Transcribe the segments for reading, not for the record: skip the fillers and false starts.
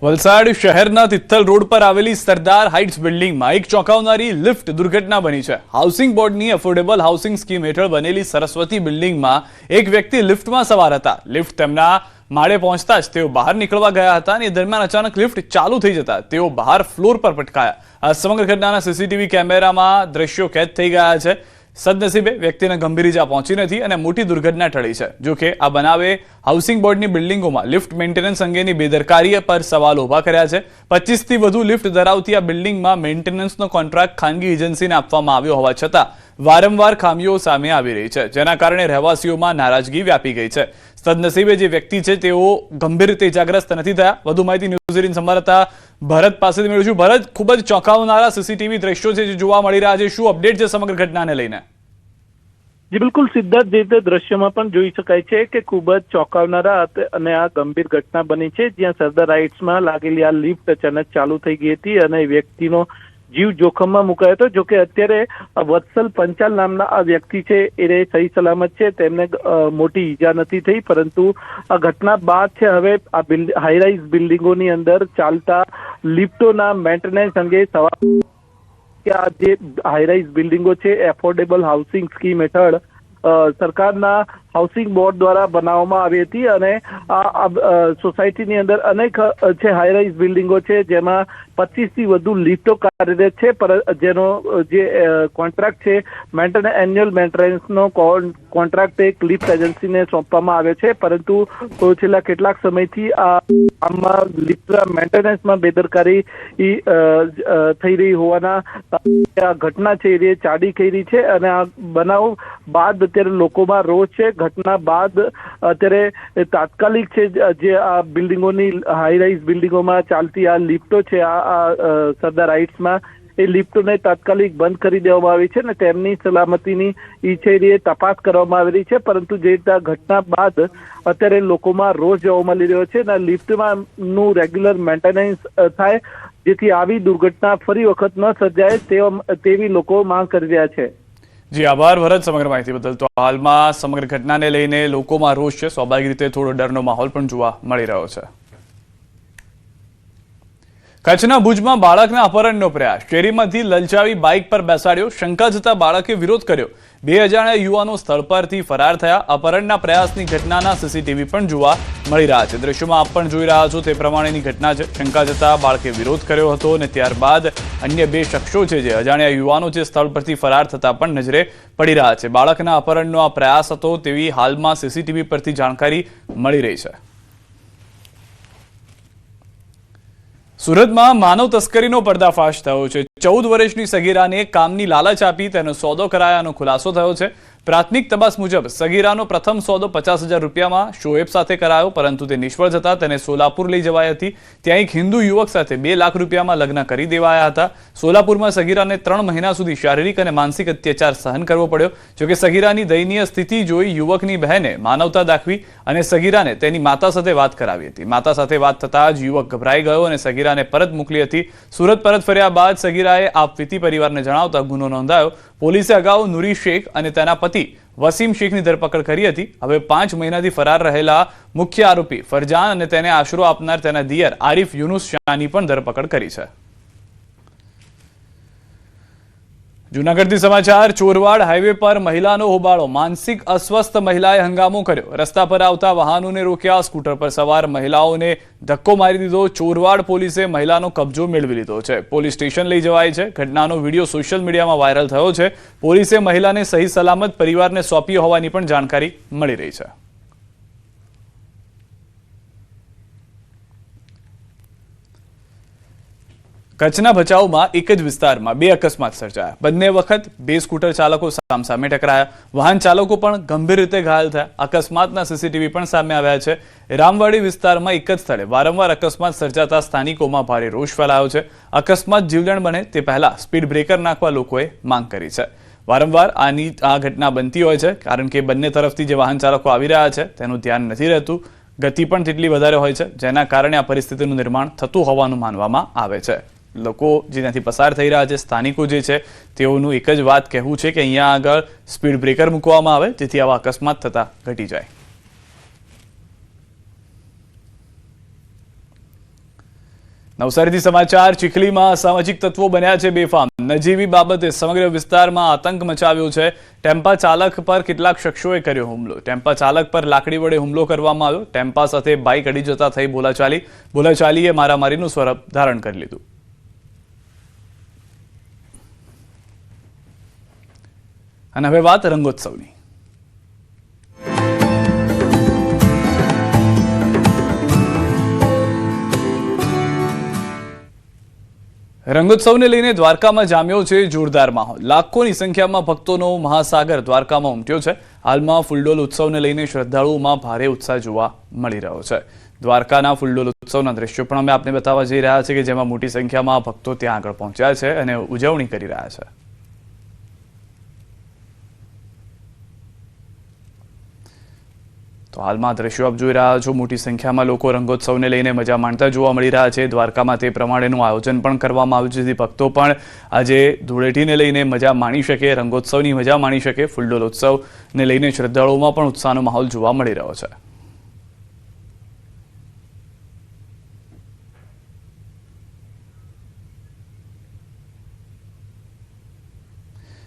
વલસાડ શહેરના તિથલ રોડ પર આવેલી સરદાર હાઇટ્સ બિલ્ડિંગમાં એક ચોંકાવનારી લિફ્ટ દુર્ઘટના બની છે। હાઉસિંગ બોર્ડની એફોર્ડેબલ હાઉસિંગ સ્કીમ હેઠળ બનેલી સરસ્વતી બિલ્ડિંગમાં એક વ્યક્તિ લિફ્ટમાં સવાર હતા। લિફ્ટ તેમના માળે પહોંચતા જ તેઓ બહાર નીકળવા ગયા હતા અને દરમિયાન અચાનક લિફ્ટ ચાલુ થઈ જતા તેઓ બહાર ફ્લોર પર પટકાયા। આ સમગ્ર ઘટનાના સીસીટીવી કેમેરામાં દ્રશ્યો કેદ થઈ ગયા છે। સદનસીબે વ્યક્તિને ગંભીર ઇજા પહોંચી નથી અને મોટી દુર્ઘટના ટળી છે। જો કે આ બનાવે હાઉસિંગ બોર્ડની બિલ્ડિંગોમાં લિફ્ટ મેન્ટેનન્સ અંગેની બેદરકારી પર સવાલ ઊભા કર્યા છે। 25 થી વધુ લિફ્ટ ધરાવતી આ બિલ્ડિંગમાં મેન્ટેનન્સનો કોન્ટ્રાક્ટ ખાનગી એજન્સીને આપવામાં આવ્યો હોવા છતાં વારંવાર ખામીઓ સામે આવી રહી છે, જેના કારણે રહેવાસીઓમાં નારાજગી વ્યાપી ગઈ છે। સદનસીબે જે વ્યક્તિ છે તેઓ ગંભીર રીતે ઇજાગ્રસ્ત નથી થયા। વધુ માહિતી ન્યૂઝ 18 સંવાદદાતા ભરત પાસેથી મેળવીશું। ભરત, ખૂબ જ ચોંકાવનારા સીસીટીવી દ્રશ્યો છે જે જોવા મળી રહ્યા છે, શું અપડેટ છે સમગ્ર ઘટનાને લઈને? જી બિલકુલ સિદ્ધાર્થ, જે રીતે દ્રશ્યમાં પણ જોઈ શકાય છે કે ખૂબ જ ચોંકાવનારા અને આ ગંભીર ઘટના બની છે, જ્યાં સરદાર હાઇટ્સમાં લાગેલી આ લિફ્ટ અચાનક ચાલુ થઈ ગઈ હતી અને વ્યક્તિનો જીવ જોખમમાં મુકાયો હતો। જોકે અત્યારે વત્સલ પંચાલ નામના આ વ્યક્તિ છે એ સહી સલામત છે, તેમને મોટી ઈજા નથી થઈ, પરંતુ આ ઘટના બાદ છે હવે આ હાઈરાઇઝ બિલ્ડિંગોની અંદર ચાલતા લિફ્ટોના મેન્ટેનન્સ અંગે સવાલ કે આ જે હાઈરાઇઝ બિલ્ડિંગો છે એફોર્ડેબલ હાઉસિંગ સ્કીમ હેઠળ સરકારના હાઉસિંગ બોર્ડ દ્વારા બનાવવામાં આવી હતી અને આ સોસાયટીની અંદર અનેક છે હાઈરાઇઝ બિલ્ડિંગો છે, જેમાં 25 થી વધુ લિફ્ટો કાર્યરત છે, જેનો જે કોન્ટ્રાક્ટ છે એન્યુઅલ મેન્ટેનન્સનો કોન્ટ્રાક્ટ એક લિફ્ટ એજન્સીને સોંપવામાં આવ્યો છે, પરંતુ છેલ્લા કેટલાક સમયથી આમાં લિફ્ટના મેન્ટેનન્સમાં બેદરકારી થઈ રહી હોવાના આ ઘટના છે એ ચાડી થઈ રહી છે અને આ બનાવ બાદ અત્યારે લોકોમાં રોષ છે। ઘટના બાદ અત્યારે તાત્કાલિક છે જે આ બિલ્ડિંગોની હાઈરાઇઝ બિલ્ડિંગોમાં ચાલતી આ લિફ્ટો છે આ સરદાર હાઇટ્સમાં એ લિફ્ટોને તાત્કાલિક બંધ કરી દેવામાં આવી છે અને તેમની સલામતીની એ તપાસ કરવામાં આવી રહી છે, પરંતુ જે રીતે આ ઘટના બાદ અત્યારે લોકોમાં રોષ જોવા મળી રહ્યો છે અને લિફ્ટમાં નું રેગ્યુલર મેન્ટેનન્સ થાય, જેથી આવી દુર્ઘટના ફરી વખત ન સર્જાય તેવી લોકો માંગ કરી રહ્યા છે। જી આભાર ભરત સમગ્ર માહિતી બદલ। તો હાલમાં સમગ્ર ઘટનાને લઈને લોકોમાં રોષ છે, સ્વાભાવિક રીતે થોડો ડરનો માહોલ પણ જોવા મળી રહ્યો છે। કચ્છના ભુજમાં બાળકના અપહરણનો પ્રયાસ, શેરીમાંથી લલચાવી બાઇક પર બેસાડ્યો, શંકા જતા બાળકે વિરોધ કર્યો, 2 અજાણ્યા યુવાનો સ્થળ પરથી ફરાર થયા। અપહરણના પ્રયાસની ઘટનાના સીસીટીવી પણ જોવા મળી રહ્યા છે। દ્રશ્યોમાં આપ પણ જોઈ રહ્યા છો તે પ્રમાણેની ઘટના છે। શંકા જતા બાળકે વિરોધ કર્યો હતો અને ત્યારબાદ અન્ય 2 શખ્સો છે જે અજાણ્યા યુવાનો જે સ્થળ પરથી ફરાર થતા પણ નજરે પડી રહ્યા છે। બાળકના અપહરણનો આ પ્રયાસ હતો તેવી હાલમાં સીસીટીવી પરથી જાણકારી મળી રહી છે। સુરતમાં માનવ તસ્કરીનો પર્દાફાશ થયો છે। 14 વર્ષની સગીરાને કામની લાલચ આપી તેનો સોદો કરાયાનો ખુલાસો થયો છે। પ્રાથમિક તપાસ મુજબ સગીરાનો પ્રથમ સોદો 50,000 રૂપિયામાં શોએબ સાથે કરાયો, પરંતુ તે નિષ્ફળ જતા તેને સોલાપુર લઈ જવાઈ હતી। ત્યાં એક હિન્દુ યુવક સાથે 2 લાખ રૂપિયામાં લગ્ન કરી દેવાયા હતા। સોલાપુરમાં સગીરાને 3 મહિના સુધી શારીરિક અને માનસિક અત્યાચાર સહન કરવો પડ્યો। જોકે સગીરાની દયનીય સ્થિતિ જોઈ યુવકની બહેને માનવતા દાખવી અને સગીરાને તેની માતા સાથે વાત કરાવી હતી। માતા સાથે વાત થતાં જ યુવક ગભરાઈ ગયો અને સગીરાને પરત મોકલી હતી। સુરત પરત ફર્યા બાદ સગીરાએ આપવીતી પરિવારને જણાવતા ગુનો નોંધાયો। પોલીસે અગાઉ નુરી શેખ અને તેના પતિ વસીમ શેખની ધરપકડ કરી હતી। હવે 5 મહિનાથી ફરાર રહેલા મુખ્ય આરોપી ફરજાન અને તેને આશરો આપનાર તેના દિયર આરિફ યુનુસ શાહની પણ ધરપકડ કરી છે। જૂનાગઢથી સમાચાર, ચોરવાડ હાઈવે પર મહિલાનો હોબાળો, માનસિક અસ્વસ્થ મહિલાએ હંગામો કર્યો, રસ્તા પર આવતા વાહનોને રોક્યા, સ્કૂટર પર સવાર મહિલાઓને ધક્કો મારી દીધો। ચોરવાડ પોલીસે મહિલાનો કબજો મેળવી લીધો છે, પોલીસ સ્ટેશન લઈ જવાઈ છે। ઘટનાનો વિડીયો સોશિયલ મીડિયામાં વાયરલ થયો છે। પોલીસે મહિલાને સહી સલામત પરિવારને સોંપી હોવાની પણ જાણકારી મળી રહી છે। કચ્છના ભચાઉમાં એક જ વિસ્તારમાં 2 અકસ્માત સર્જાયા। બંને વખત 2 સ્કૂટર ચાલકો સામસામે ટકરાયા। વાહન ચાલકો પણ ગંભીર રીતે ઘાયલ થયા। અકસ્માતના સીસીટીવી પણ સામે આવ્યા છે। રામવાડી વિસ્તારમાં એક જ સ્થળે વારંવાર અકસ્માત સર્જાતા સ્થાનિકોમાં ભારે રોષ ફેલાયો છે। અકસ્માત જીવલેણ બને તે પહેલા સ્પીડ બ્રેકર નાખવા લોકોએ માંગ કરી છે। વારંવાર આ ઘટના બનતી હોય છે, કારણ કે બંને તરફથી જે વાહન ચાલકો આવી રહ્યા છે તેનું ધ્યાન નથી રહેતું, ગતિ પણ તેટલી વધારે હોય છે, જેના કારણે આ પરિસ્થિતિનું નિર્માણ થતું હોવાનું માનવામાં આવે છે। લોકો જેનાથી પસાર થઈ રહ્યા છે, સ્થાનિકો જે છે તેઓનું એક જ વાત કહેવું છે કે અહીંયા આગળ સ્પીડ બ્રેકર મૂકવામાં આવે જેથી આવા અકસ્માત થતા ઘટી જાય। નવસારીથી સમાચાર. ચીખલીમાં અસામાજિક તત્વો બન્યા છે બેફામ. નજીવી બાબતે સમગ્ર વિસ્તારમાં આતંક મચાવ્યો છે. ટેમ્પા ચાલક પર કેટલાક શખ્સોએ કર્યો હુમલો. ટેમ્પા ચાલક પર લાકડી વડે હુમલો કરવામાં આવ્યો. ટેમ્પા સાથે બાઇક અડી જતા થઈ બોલાચાલીએ મારામારીનું સ્વરૂપ ધારણ કરી લીધું. અને હવે વાત રંગોત્સવની. રંગોત્સવને લઈને દ્વારકામાં જામ્યો છે જોરદાર માહોલ. લાખોની સંખ્યામાં ભક્તોનો મહાસાગર દ્વારકામાં ઉમટ્યો છે. હાલમાં ફૂલડોલ ઉત્સવને લઈને શ્રદ્ધાળુઓમાં ભારે ઉત્સાહ જોવા મળી રહ્યો છે. દ્વારકાના ફૂલડોલ ઉત્સવના દ્રશ્યો પણ અમે આપને બતાવવા જઈ રહ્યા છીએ કે જેમાં મોટી સંખ્યામાં ભક્તો ત્યાં આગળ પહોંચ્યા છે અને ઉજવણી કરી રહ્યા છે. તો હાલમાં દ્રશ્યો આપ જોઈ રહ્યા છો. મોટી સંખ્યામાં લોકો રંગોત્સવને લઈને મજા માણતા જોવા મળી રહ્યા છે. દ્વારકામાં તે પ્રમાણેનું આયોજન પણ કરવામાં આવ્યું છે જેથી ભક્તો પણ આજે ધૂળેટીને લઈને મજા માણી શકે, રંગોત્સવની મજા માણી શકે. ફૂલડોલ ઉત્સવને લઈને શ્રદ્ધાળુઓમાં પણ ઉત્સાહનો માહોલ જોવા મળી રહ્યો છે.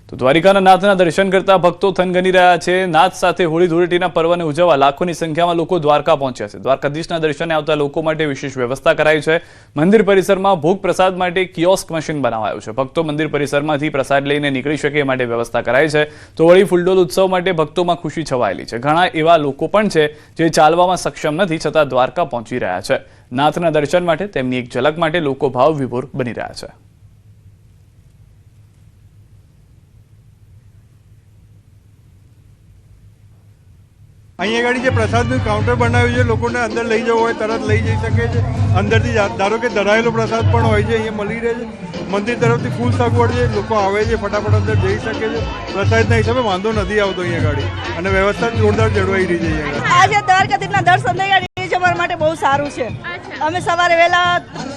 તો દ્વારિકાના નાથના દર્શન કરતા ભક્તો થનગની રહ્યા છે. નાથ સાથે હોળી ધૂળેટીના પર્વને ઉજવવા લાખોની સંખ્યામાં લોકો દ્વારકા પહોંચ્યા છે. દ્વારકાધીશના દર્શને આવતા લોકો માટે વિશેષ વ્યવસ્થા કરાઈ છે. મંદિર પરિસરમાં ભોગ પ્રસાદ માટે કિયોસ્ક મશીન બનાવાયું છે. ભક્તો મંદિર પરિસરમાંથી પ્રસાદ લઈને નીકળી શકે એ માટે વ્યવસ્થા કરાઈ છે. તો વળી ફૂલડોલ ઉત્સવ માટે ભક્તોમાં ખુશી છવાયેલી છે. ઘણા એવા લોકો પણ છે જે ચાલવામાં સક્ષમ નથી છતાં દ્વારકા પહોંચી રહ્યા છે. નાથના દર્શન માટે તેમની એક ઝલક માટે લોકો ભાવ વિભોર બની રહ્યા છે. અહીંયા આગળ જે પ્રસાદનું કાઉન્ટર બનાવ્યું છે, લોકોને અંદર લઈ જવું હોય તરત લઈ જઈ શકે છે. અંદરથી ધારો કે ધરાયેલો પ્રસાદ પણ હોય છે, અહીંયા મળી રહે છે. મંદિર તરફથી ફૂલ સગવડ છે, લોકો આવે છે, ફટાફટ અંદર જઈ શકે છે. પ્રસાદના હિસાબે વાંધો નથી આવતો અહીંયા આગળ અને વ્યવસ્થા જોરદાર જળવાઈ રહી છે અહીંયા. આજે દ્વારકાધીશના દર્શન થઈ ગયા એ જ અમારા માટે બહુ સારું છે. અમે સવારે વહેલા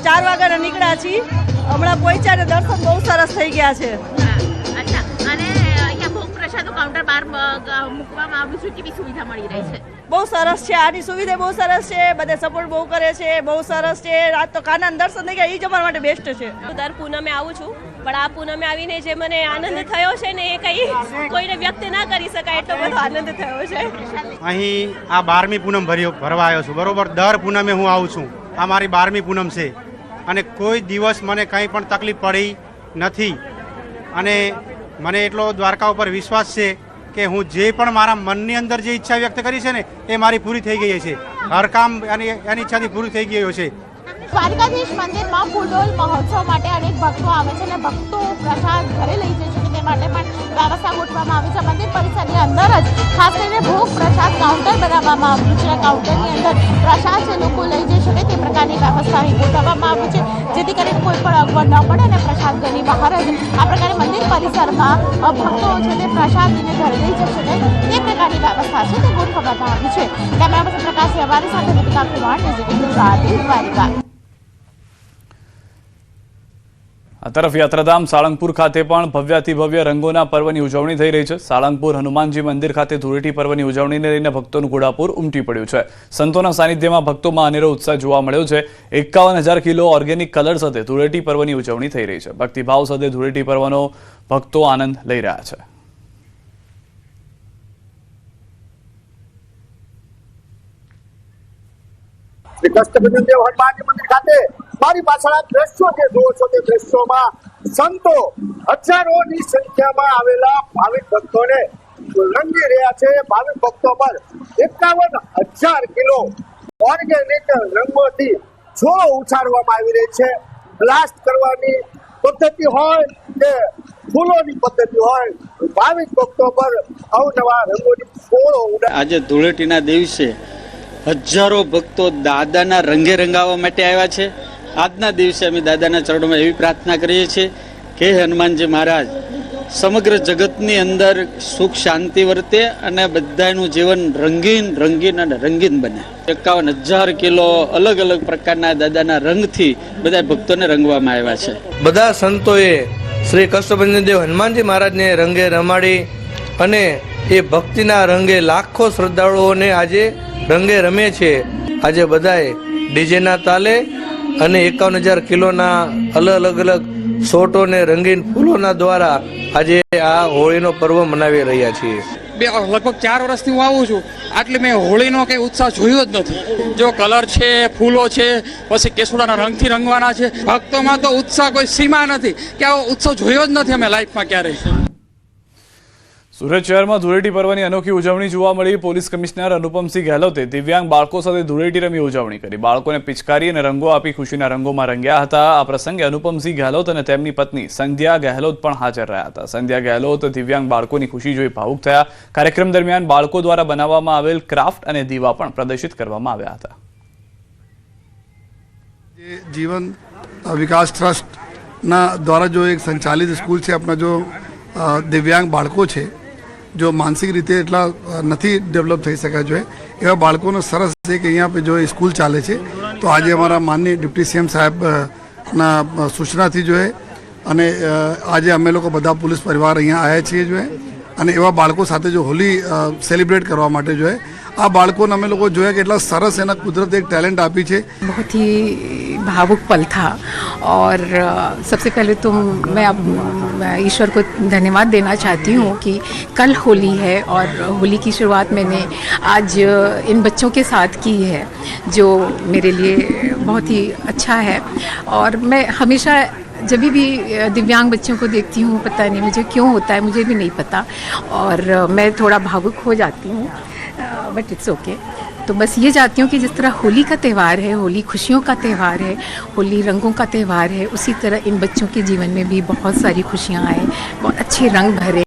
4 વાગ્યાના નીકળ્યા છીએ, હમણાં પહોંચ્યા ને દર્શન બહુ સરસ થઈ ગયા છે. કાઉન્ટર બહાર મૂકવામાં આવ્યું છે, કેવી સુવિધા મળી રહી છે? બહુ સરસ છે, આની સુવિધા બહુ સરસ છે, બધે સપોર્ટ બહુ કરે છે, બહુ સરસ છે. આજ તો કાના દર્શન થઈ ગયા એ જ અમારા માટે બેસ્ટ છે. દર પૂનમે આવું છું, પણ આ પૂનમે આવીને જે મને આનંદ થયો છે ને એ કંઈ કોઈને વ્યક્ત ના કરી શકાય એટલો બધો આનંદ થયો છે. અહીં આ 12મી પૂનમ ભરવા આવ્યો છું, બરોબર. દર પૂનમે હું આવું છું. આ મારી 12મી પૂનમ છે અને કોઈ દિવસ મને કંઈ પણ તકલીફ પડી નથી અને મને એટલો દ્વારકા ઉપર વિશ્વાસ છે કે હું જે પણ મારા મનની અંદર જે ઈચ્છા વ્યક્ત કરી છે ને એ મારી પૂરી થઈ ગઈ છે. હર કામ એની ઈચ્છાથી પૂરું થઈ ગયું છે. દ્વારકાધીશ મંદિરમાં ફૂલડોલ મહોત્સવ માટે અનેક ભક્તો આવે છે અને ભક્તો પ્રસાદ ઘરે લઈ જઈ શકે તે માટે પણ વ્યવસ્થા ગોઠવવામાં આવી છે. મંદિર પરિસરની અંદર જ ખાસ કરીને ભોગ પ્રસાદ કાઉન્ટર બનાવવામાં આવ્યું છે. કાઉન્ટરની અંદર પ્રસાદ છે લોકો લઈ જઈ શકે તે પ્રકારની વ્યવસ્થા અહીં ગોઠવવામાં આવી છે જેથી કરીને કોઈ પણ અગવડ ન પડે અને પ્રસાદ ઘરની બહાર જ આ પ્રકારે મંદિર પરિસરમાં ભક્તો છે તે પ્રસાદ લઈને ઘરે લઈ જઈ શકે તે પ્રકારની વ્યવસ્થા છે તે ગોઠવવામાં આવી છે. કેમેરા પર્સન પ્રકાશ વ્યવહારી સાથે દીપિકા કુમાર, ગુજરાતી, દ્વારિકા. આ તરફ યાત્રાધામ સાળંગપુર ખાતે પણ ભવ્યાતિ ભવ્ય રંગોના પર્વની ઉજવણી થઈ રહી છે. સાળંગપુર હનુમાનજી મંદિર ખાતે ધૂળેટી પર્વની ઉજવણીને લઈને ભક્તોનું ઘોડાપુર ઉમટી પડ્યું છે. સંતોના સાનિધ્યમાં ભક્તોમાં અનેરો ઉત્સાહ જોવા મળ્યો છે. 51,000 કિલો ઓર્ગેનિક કલર સાથે ધૂળેટી પર્વની ઉજવણી થઈ રહી છે. ભક્તિભાવ સાથે ધૂળેટી પર્વનો ભક્તો આનંદ લઈ રહ્યા છે. શ્રી કષ્ટભંજનદેવ હનુમાનજી મંદિર ખાતે મારી પાછળ આ દ્રશ્યો જે જુઓ છો તે દ્રશ્યોમાં સંતો હજારોની સંખ્યામાં આવેલા ભાવિક ભક્તોને રંગી રહ્યા છે. ભાવિક ભક્તો પર 51,000 કિલો ઓર્ગેનિક રંગોથી છોડો ઉછાળવામાં આવી રહી છે. બ્લાસ્ટ કરવાની પદ્ધતિ હોય કે ફૂલોની પદ્ધતિ હોય, ભાવિક ભક્તો પર અવનવા રંગોની છોડો ઉડાડે. આજે ધૂળેટીના દિવસે હજારો ભક્તો દાદાના રંગે રંગાવવા માટે આવ્યા છે. આજના દિવસે અમે દાદાના ચરણોમાં એવી પ્રાર્થના કરીએ છીએ કે હનુમાનજી મહારાજ સમગ્ર જગતની અંદર સુખ શાંતિ વર્તે અને બધાનું જીવન રંગીન અને રંગીન બને. 51,000 કિલો અલગ અલગ પ્રકારના દાદાના રંગથી બધા ભક્તોને રંગવામાં આવ્યા છે. બધા સંતોએ શ્રી કષ્ટભંજનદેવ હનુમાનજી મહારાજને રંગે રમાડી અને એ ભક્તિના રંગે લાખો શ્રદ્ધાળુઓને આજે રંગે રમે છે. આજે બધાએ ડીજેના તાલે અને 51,000 કિલોના અલગ અલગ છોટો ને રંગીન ફૂલોના દ્વારા આજે આ હોળીનો પર્વ મનાવી રહ્યા છીએ. લગભગ 4 વર્ષથી હું આવું છું, આટલે મેં હોળીનો કંઈ ઉત્સાહ જોયો જ નથી. જો કલર છે, ફૂલો છે, પછી કેસુડાના રંગથી રંગવાના છે, ભક્તોમાં તો ઉત્સાહ કોઈ સીમા નથી કે આવો ઉત્સવ જોયો જ નથી અમે લાઈફમાં ક્યારેય. સુરત શહેરમાં ધૂળેટી પર્વની અનોખી ઉજવણી જોવા મળી. પોલીસ કમિશનર અનુપમસિંહ ગહેલોતે દિવ્યાંગ બાળકો સાથે ધૂળેટી રમી ઉજવણી કરી. બાળકોને પિચકારી અને રંગો આપી ખુશીના રંગોમાં રંગ્યા હતા. આ પ્રસંગે અનુપમસિંહ ગહેલોત અને તેમની પત્ની સંધ્યા ગહેલોત પણ હાજર રહ્યા હતા. સંધ્યા ગહેલોત દિવ્યાંગ બાળકોની ખુશી જોઈ ભાવુક થયા. કાર્યક્રમ દરમિયાન બાળકો દ્વારા બનાવવામાં આવેલ ક્રાફ્ટ અને દીવા પણ પ્રદર્શિત કરવામાં આવ્યા હતા. जीवन विकास ट्रस्ट ना द्वारा जो एक संचालित स्कूल છે अपना जो दिव्यांग बाળકો છે जो मानसिक રીતે એટલા નથી ડેવલપ થઈ શક્યા જોઈએ એવા બાળકોનો સરસ છે કે અહીંયા पे जो स्कूल ચાલે છે તો આજે અમારા માનનીય ડિપ્ટી સીએમ સાહેબના સૂચનાથી જો અને આજે અમે લોકો બધા પોલીસ પરિવાર અહીંયા આવ્યા છીએ જો અને એવા બાળકો સાથે જો હોલી સેલિબ્રેટ કરવા માટે જો આ બાળકોને અમે લોકો જોયા કે એટલા સરસ એના કુદરતે એક ટેલેન્ટ આપી છે. बहुत ही भावुक पल था और सबसे पहले तो मैं ईश्वर को धन्यवाद देना चाहती हूँ कि कल होली है और होली की शुरुआत मैंने आज इन बच्चों के साथ की है जो मेरे लिए बहुत ही अच्छा है. और मैं हमेशा जब भी दिव्यांग बच्चों को देखती हूँ पता नहीं मुझे क्यों होता है, मुझे भी नहीं पता और मैं थोड़ा भावुक हो जाती हूँ, बट इट्स ओके. तो बस ये चाहती हूँ कि जिस तरह होली का त्यौहार है, होली खुशियों का त्यौहार है, होली रंगों का त्यौहार है, उसी तरह इन बच्चों के जीवन में भी बहुत सारी खुशियाँ आए, बहुत अच्छे रंग भरे.